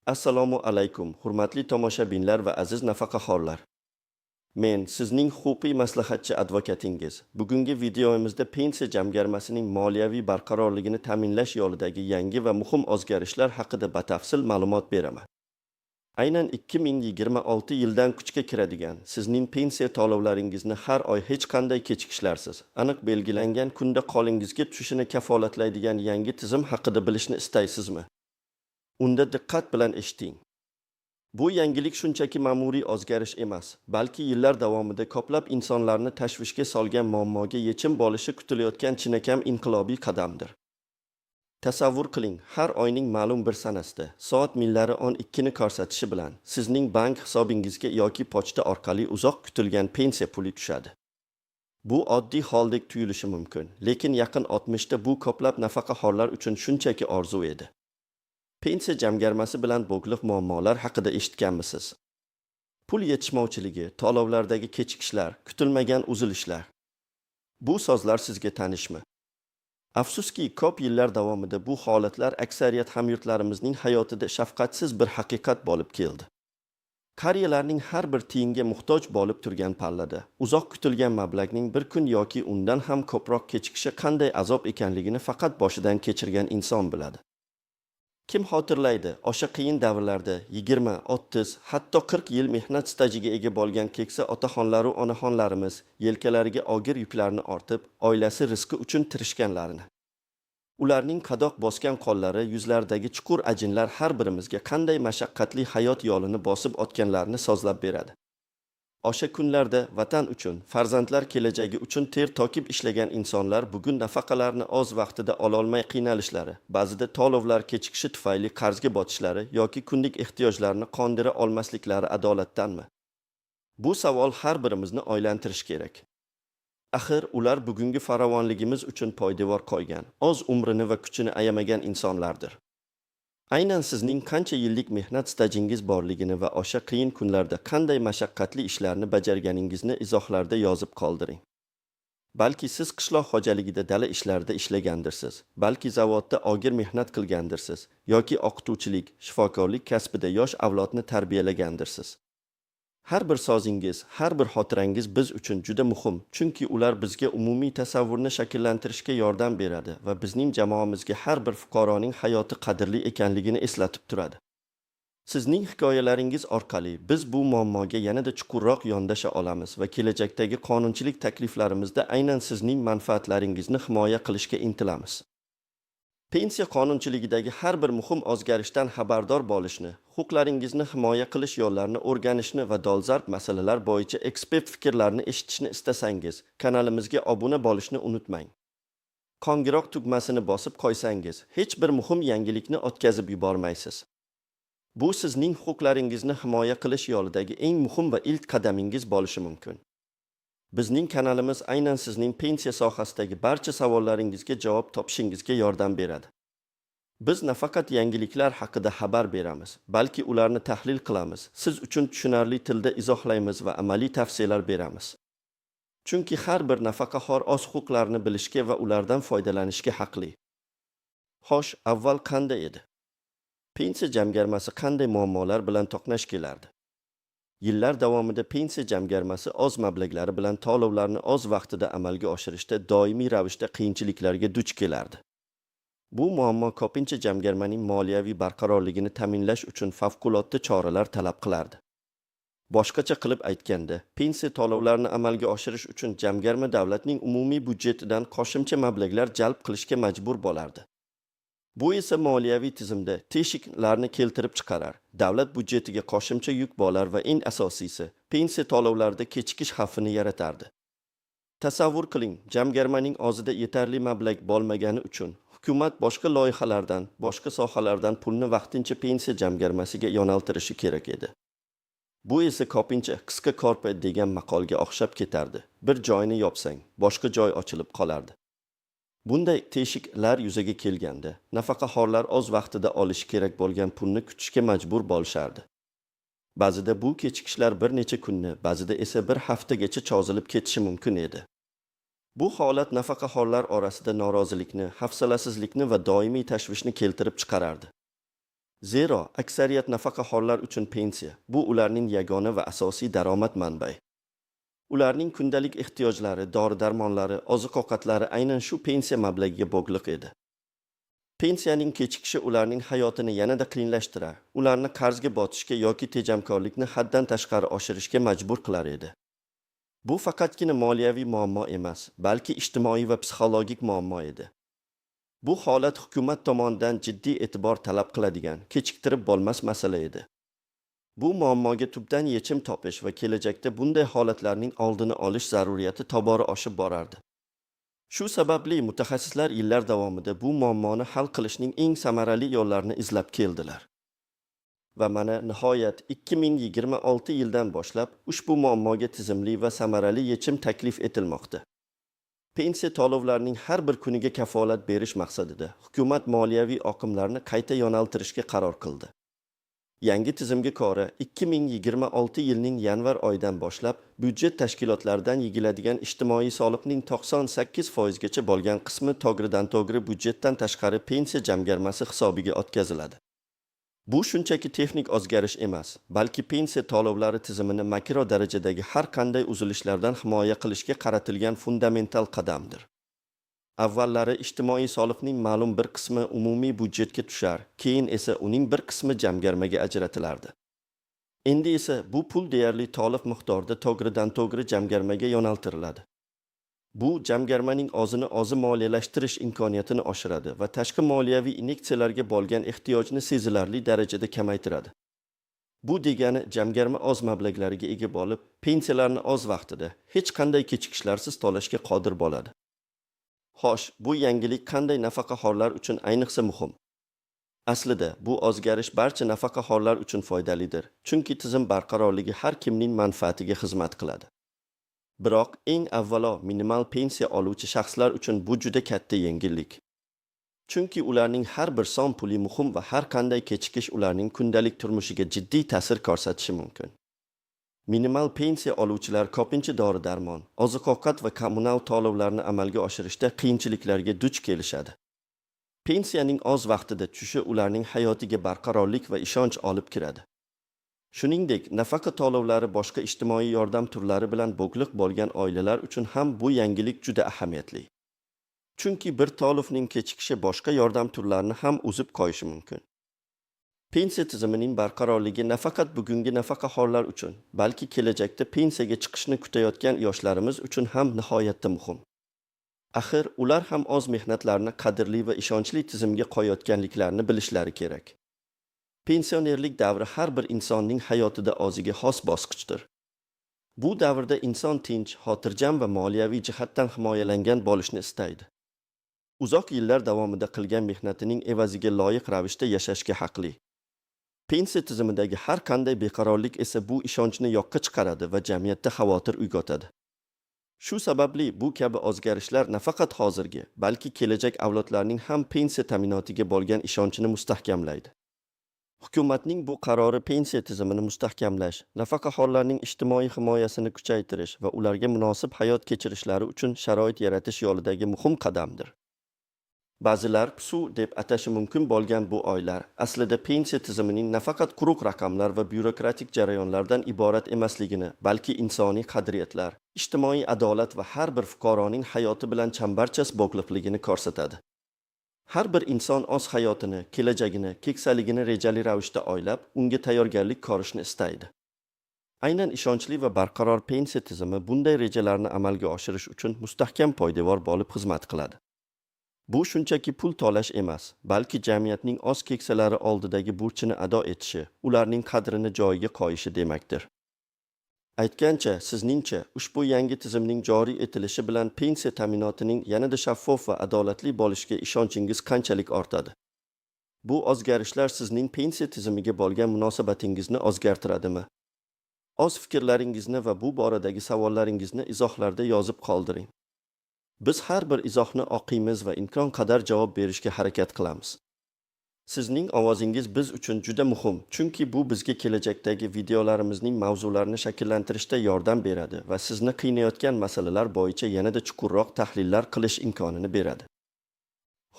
Assalomu alaykum, hurmatli tomoshabinlar va aziz nafaqaxo'rlar. Men sizning huquqiy maslahatchi advokatingiz. Bugungi videomizda pensiya jamg'armasining moliyaviy barqarorligini ta'minlash yo'lidagi yangi va muhim o'zgarishlar haqida batafsil ma'lumot beraman. Aynan 2026 yildan kuchga kiradigan sizning pensiya to'lovlaringizni har oy hech qanday kechikishlarsiz, aniq belgilangan kunda qo'lingizga tushishini kafolatlaydigan yangi tizim haqida bilishni istaysizmi? Unda diqqat bilan eshiting. Bu yangilik shunchaki ma'muriy o'zgarish emas, balki yillar davomida ko'plab insonlarni tashvishga solgan muammoga yechim bo'lishi kutilayotgan chinakam inqilobiy qadamdir. Tasavvur qiling, har oyning ma'lum bir sanasida soat millari 12 ni ko'rsatishi bilan sizning bank hisobingizga yoki pochta orqali uzoq kutilgan pensiya puli tushadi. Bu oddiy holdek tuyulishi mumkin, lekin yaqin 60 bu ko'plab nafaqaxo'rlar uchun shunchaki orzu edi. Pensiya jamg'armasi bilan bog'liq muammolar haqida eshitganmisiz? Pul yetishmovchiligi, to'lovlardagi kechikishlar, kutilmagan uzilishlar. Bu so'zlar sizga tanishmi? Afsuski, ko'p yillar davomida bu holatlar aksariyat hamyurtlarimizning hayotida shafqatsiz bir haqiqat bo'lib keldi. Qariyalarning har bir tiyinga muhtoj bo'lib turgan pallada, uzoq kutilgan mablag'ning bir kun yoki undan ham ko'proq kechikishi qanday azob ekanligini faqat boshidan kechirgan inson biladi. Kim xotirlaydi, o'sha qiyin davrlarda 20, 30, hatto 40 yil mehnat stajiga ega bo'lgan keksa otaxonlar va onaxonlarimiz yelkalariga og'ir yuklarni ortib, oilasi rizqi uchun tirishganlarini. Ularning qadoq bosgan qo'llari, yuzlaridagi chuqur ajinlar har birimizga qanday mashaqqatli hayot yo'lini bosib o'tganlarini so'zlab beradi. O'sha kunlarda vatan uchun, farzandlar kelajagi uchun ter to'kib ishlagan insonlar bugun nafaqalarni o'z vaqtida ololmay qiynalishlari, ba'zida to'lovlar kechikishi tufayli qarzga botishlari yoki kunlik ehtiyojlarini qondira olmasliklari adolatdanmi? Bu savol har birimizni o'ylantirishi kerak. Axir ular bugungi farovonligimiz uchun poydevor qo'ygan, o'z umrini va kuchini ayamagan insonlardir. Aynan sizning qancha yillik mehnat stajingiz borligini va o'sha qiyin kunlarda qanday mashaqqatli ishlarni bajarganingizni izohlarda yozib qoldiring. Balki siz qishloq xo'jaligida dala ishlarida ishlagandirsiz, balki zavodda og'ir mehnat qilgandirsiz, yoki o'qituvchilik, shifokorlik kasbida yosh avlodni tarbiyalagandirsiz. Har bir so'zingiz, har bir xotirangiz biz uchun juda muhim, chunki ular bizga umumiy tasavvurni shakllantirishga yordam beradi va bizning jamoamizga har bir fuqaroning hayoti qadrli ekanligini eslatib turadi. Sizning hikoyalaringiz orqali biz bu muammoga yanada chuqurroq yondasha olamiz va kelajakdagi qonunchilik takliflarimizda aynan sizning manfaatlaringizni himoya qilishga intilamiz. Pensiya qonunchiligidagi har bir muhim o'zgarishdan xabardor bo'lishni, huquqlaringizni himoya qilish yo'llarini o'rganishni va dolzarb masalalar bo'yicha ekspert fikrlarini eshitishni istasangiz, kanalimizga obuna bo'lishni unutmang. Qo'ng'iroq tugmasini bosib qo'ysangiz, hech bir muhim yangilikni o'tkazib yubormaysiz. Bu sizning huquqlaringizni himoya qilish yo'lidagi eng muhim va ilk qadamingiz bo'lishi mumkin. Bizning kanalimiz aynan sizning pensiya sohasidagi barcha savollaringizga javob topishingizga yordam beradi. Biz nafaqat yangiliklar haqida xabar beramiz, balki ularni tahlil qilamiz, siz uchun tushunarli tilda izohlaymiz va amaliy tavsiyalar beramiz. Chunki har bir nafaqaxo'r o'z huquqlarini bilishga va ulardan foydalanishga haqli. Xo'sh, avval qanday edi? Pensiya jamg'armasi qanday muammolar bilan to'qnash kelardi? Yillar davomida pensiya jamg'armasi o'z mablag'lari bilan to'lovlarni o'z vaqtida amalga oshirishda doimiy ravishda qiyinchiliklarga duch kelardi. Bu muammo ko'pincha jamg'armaning moliyaviy barqarorligini ta'minlash uchun favqulodda choralar talab qilardi. Boshqacha qilib aytganda, pensiya to'lovlarini amalga oshirish uchun jamg'arma davlatning umumiy budjetidan qo'shimcha mablag'lar jalb qilishga majbur bo'lardi. Bu esa moliyaviy tizimda teshiklarni keltirib chiqarar, davlat budjetiga qo'shimcha yuk bo'lar va eng asosiysi, pensiya to'lovlarida kechikish xavfini yaratardi. Tasavvur qiling, jamg'armaning o'zida yetarli mablag' bo'lmagani uchun hukumat boshqa loyihalardan, boshqa sohalardan pulni vaqtincha pensiya jamg'armasiga yo'naltirishi kerak edi. Bu esa ko'pincha qisqa korpa degan maqolga o'xshab ketardi. Bir joyni yopsang, boshqa joy ochilib qolardi. Bunday teshiklar yuzaga kelganda, nafaqaxo'rlar o'z vaqtida olishi kerak bo'lgan pulni kutishga majbur bo'lishardi. Ba'zida bu kechikishlar bir necha kunni, ba'zida esa bir haftagacha cho'zilib ketishi mumkin edi. Bu holat nafaqaxo'rlar orasida norozilikni, hafsalasizlikni va doimiy tashvishni keltirib chiqarardi. Zero aksariyat nafaqaxo'rlar uchun pensiya bu ularning yagona va asosiy daromad manbai. Ularning kundalik ehtiyojlari, dori-darmonlari, oziq-ovqatlari aynan shu pensiya mablag'iga bog'liq edi. Pensiyaning kechikishi ularning hayotini yanada qiyinlashtirar, ularni qarzga botishga yoki tejamkorlikni haddan tashqari oshirishga majbur qilar edi. Bu faqatgina moliyaviy muammo emas, balki ijtimoiy va psixologik muammo edi. Bu holat hukumat tomonidan jiddiy e'tibor talab qiladigan, kechiktirib bo'lmas masala edi. Bu muammoga tubdan yechim topish va kelajakda bunday holatlarning oldini olish zaruriyati tobora oshib borardi. Shu sababli mutaxassislar yillar davomida bu muammoni hal qilishning eng samarali yo'llarini izlab keldilar. Va mana nihoyat 2026 yildan boshlab ushbu muammoga tizimli va samarali yechim taklif etilmoqda. Pensiya to'lovlarining har bir kuniga kafolat berish maqsadida hukumat moliyaviy oqimlarni qayta yo'naltirishga qaror qildi. Yangi tizimga ko'ra 2026 yilning yanvar oyidan boshlab byudjet tashkilotlaridan yigiladigan ijtimoiy soliqning 98% gacha bo'lgan qismi to'g'ridan-to'g'ri byudjetdan tashqari pensiya jamg'armasi hisobiga o'tkaziladi. Bu shunchaki texnik o'zgarish emas, balki pensiya to'lovlari tizimini makro darajadagi har qanday uzilishlardan himoya qilishga qaratilgan fundamental qadamdir. Avvallari ijtimoiy soliqning ma'lum bir qismi umumiy byudjetga tushar, keyin esa uning bir qismi jamg'armaga ajratilardi. Endi esa bu pul deyarli to'liq miqdorda to'g'ridan-to'g'ri jamg'armaga yo'naltiriladi. Bu jamg'armaning o'zini-o'zi moliyalashtirish imkoniyatini oshiradi va tashqi moliyaviy inyeksiyalarga bo'lgan ehtiyojni sezilarli darajada kamaytiradi. Bu degani jamg'arma o'z mablag'lariga ega bo'lib, pensiyalarni o'z vaqtida, hech qanday kechikishlarsiz to'lashga qodir bo'ladi. Xo'sh, bu yangilik qanday nafaqaxo'rlar uchun ayniqsa muhim? Aslida bu o'zgarish barcha nafaqaxo'rlar uchun foydalidir, chunki tizim barqarorligi har kimning manfaatiga xizmat qiladi. Biroq eng avvalo minimal pensiya oluvchi shaxslar uchun bu juda katta yengillik. Chunki ularning har bir so'm puli muhim va har qanday kechikish ularning kundalik turmushiga jiddiy ta'sir ko'rsatishi mumkin. Minimal pensiya oluvchilar ko'pincha dori-darmon, oziq-ovqat va kommunal to'lovlarni amalga oshirishda qiyinchiliklarga duch kelishadi. Pensiyaning o'z vaqtida tushishi ularning hayotiga barqarorlik va ishonch olib kiradi. Shuningdek, nafaqa to'lovlari boshqa ijtimoiy yordam turlari bilan bog'liq bo'lgan oilalar uchun ham bu yangilik juda ahamiyatli. Chunki bir to'lovning kechikishi boshqa yordam turlarini ham uzib qo'yishi mumkin. Pensiya tizimining barqarorligi nafaqat bugungi nafaqaxo'rlar uchun, balki kelajakda pensiyaga chiqishni kutayotgan yoshlarimiz uchun ham nihoyatda muhim. Axir ular ham o'z mehnatlarini qadrli va ishonchli tizimga qo'yayotganliklarini bilishlari kerak. Pensionerlik davri har bir insonning hayotida o'ziga xos bosqichdir. Bu davrda inson tinch, xotirjam va moliyaviy jihatdan himoyalangan bo'lishni istaydi. Uzoq yillar davomida qilgan mehnatining evaziga loyiq ravishda yashashga haqli. Pensiya tizimidagi har qanday beqarorlik esa bu ishonchni yo'qqa chiqaradi va jamiyatda xavotir uyg'otadi. Shu sababli bu kabi o'zgarishlar nafaqat hozirgi, balki kelajak avlodlarning ham pensiya ta'minotiga bo'lgan ishonchini mustahkamlaydi. Hukumatning bu qarori pensiya tizimini mustahkamlash, nafaqaxo'rlarning ijtimoiy himoyasini kuchaytirish va ularga munosib hayot kechirishlari uchun sharoit yaratish yo'lidagi muhim qadamdir. Ba'zilar PSU deb atashi mumkin bo'lgan bu oylar aslida pensiya tizimining nafaqat quruq raqamlar va byurokratik jarayonlardan iborat emasligini, balki insoniy qadriyatlar, ijtimoiy adolat va har bir fuqaroning hayoti bilan chambarchas bog'liqligini ko'rsatadi. Har bir inson o'z hayotini, kelajagini, keksaligini rejali ravishda o'ylab, unga tayyorgarlik ko'rishni istaydi. Aynan ishonchli va barqaror pensiya tizimi bunday rejalarni amalga oshirish uchun mustahkam poydevor bo'lib xizmat qiladi. Bu shunchaki pul to'lash emas, balki jamiyatning o'z keksalari oldidagi burchini ado etishi, ularning qadrini joyiga qo'yishi demakdir. Aytgancha, sizningcha, ushbu yangi tizimning joriy etilishi bilan pensiya ta'minotining yanada shaffof va adolatli bo'lishiga ishonchingiz qanchalik ortadi? Bu o'zgarishlar sizning pensiya tizimiga bo'lgan munosabatingizni o'zgartiradimi? O'z fikrlaringizni va bu boradagi savollaringizni izohlarda yozib qoldiring. Biz har bir izohni o'qiymiz va imkon qadar javob berishga harakat qilamiz. Sizning ovozingiz biz uchun juda muhim, chunki bu bizga kelajakdagi videolarimizning mavzularini shakllantirishda yordam beradi va sizni qiynayotgan masalalar bo'yicha yanada chuqurroq tahlillar qilish imkonini beradi.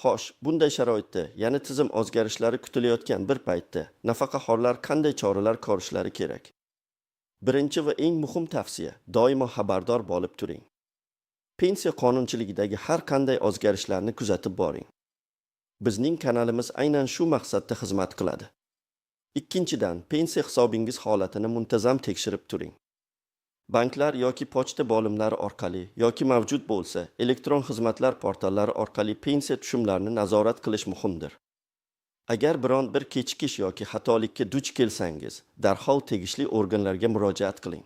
Xo'sh, bunday sharoitda, yana tizim o'zgarishlari kutilayotgan bir paytda nafaqaxo'rlar qanday choralar ko'rishlari kerak? Birinchi va eng muhim tavsiya, doimo xabardor bo'lib turing. Pensiya qonunchiligidagi har qanday o'zgarishlarni kuzatib boring. Bizning kanalimiz aynan shu maqsadda xizmat qiladi. Ikkinchidan, pensiya hisobingiz holatini muntazam tekshirib turing. Banklar yoki pochta bo'limlari orqali yoki mavjud bo'lsa, elektron xizmatlar portallari orqali pensiya tushumlarini nazorat qilish muhimdir. Agar biron bir kechikish yoki xatolikka duch kelsangiz, darhol tegishli organlarga murojaat qiling.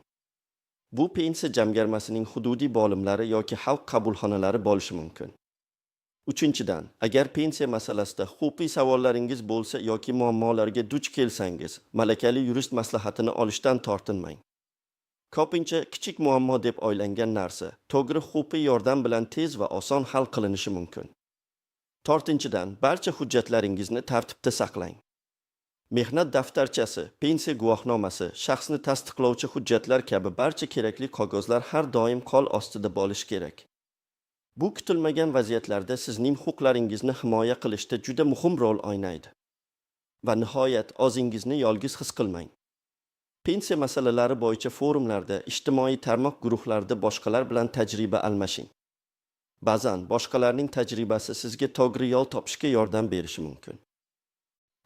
Bu pensiya jamg'armasining hududiy bo'limlari yoki xalq qabulxonalari bo'lishi mumkin. Uchinchidan, agar pensiya masalasida huquqiy savollaringiz bo'lsa yoki muammolarga duch kelsangiz, malakali yurist maslahatini olishdan tortinmang. Ko'pincha kichik muammo deb o'ylangan narsa, to'g'ri huquqiy yordam bilan tez va oson hal qilinishi mumkin. To'rtinchidan, barcha hujjatlaringizni tartibda saqlang. Mehnat daftarchasi, pensiya guvohnomasi, shaxsni tasdiqlovchi hujjatlar kabi barcha kerakli qog'ozlar har doim qo'l ostida bo'lishi kerak. Bu kutilmagan vaziyatlarda sizning huquqlaringizni himoya qilishda juda muhim rol o'ynaydi. Va nihoyat, o'zingizni yolg'iz his qilmang. Pensiya masalalari bo'yicha forumlarda, ijtimoiy tarmoq guruhlarida boshqalar bilan tajriba almashing. Ba'zan boshqalarning tajribasi sizga to'g'ri yo'l topishga yordam berishi mumkin.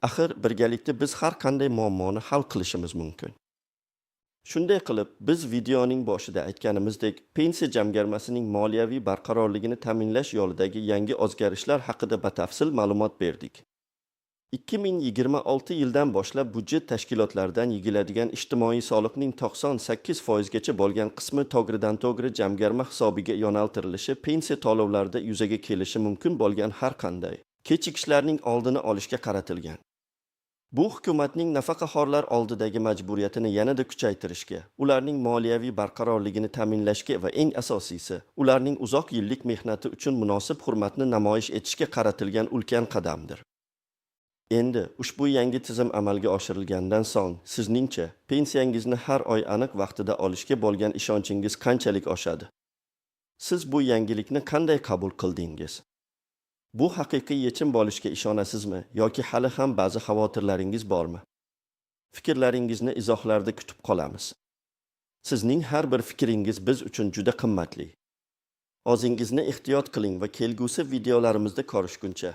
Axir birgalikda biz har qanday muammoni hal qilishimiz mumkin. Shunday qilib, biz videoning boshida aytganimizdek, pensiya jamg'armasining moliyaviy barqarorligini ta'minlash yo'lidagi yangi o'zgarishlar haqida batafsil ma'lumot berdik. 2026 yildan boshlab budjet tashkilotlaridan yig'iladigan ijtimoiy soliqning 98% gacha bo'lgan qismi to'g'ridan-to'g'ri jamg'arma hisobiga yo'naltirilishi pensiya to'lovlarida yuzaga kelishi mumkin bo'lgan har qanday kechikishlarning oldini olishga qaratilgan. Bu hukumatning nafaqaxo'rlar oldidagi majburiyatini yanada kuchaytirishga, ularning moliyaviy barqarorligini ta'minlashga va eng asosiysi, ularning uzoq yillik mehnati uchun munosib hurmatni namoyish etishga qaratilgan ulkan qadamdir. Endi ushbu yangi tizim amalga oshirilgandan so'ng, sizningcha pensiyangizni har oy aniq vaqtida olishga bo'lgan ishonchingiz qanchalik oshadi? Siz bu yangilikni qanday qabul qildingiz? Bu haqiqiy yechim bo'lishiga ishonasizmi yoki hali ham ba'zi xavotirlaringiz bormi? Fikrlaringizni izohlarda kutib qolamiz. Sizning har bir fikringiz biz uchun juda qimmatli. O'zingizni ehtiyot qiling va kelgusi videolarimizda ko'rishguncha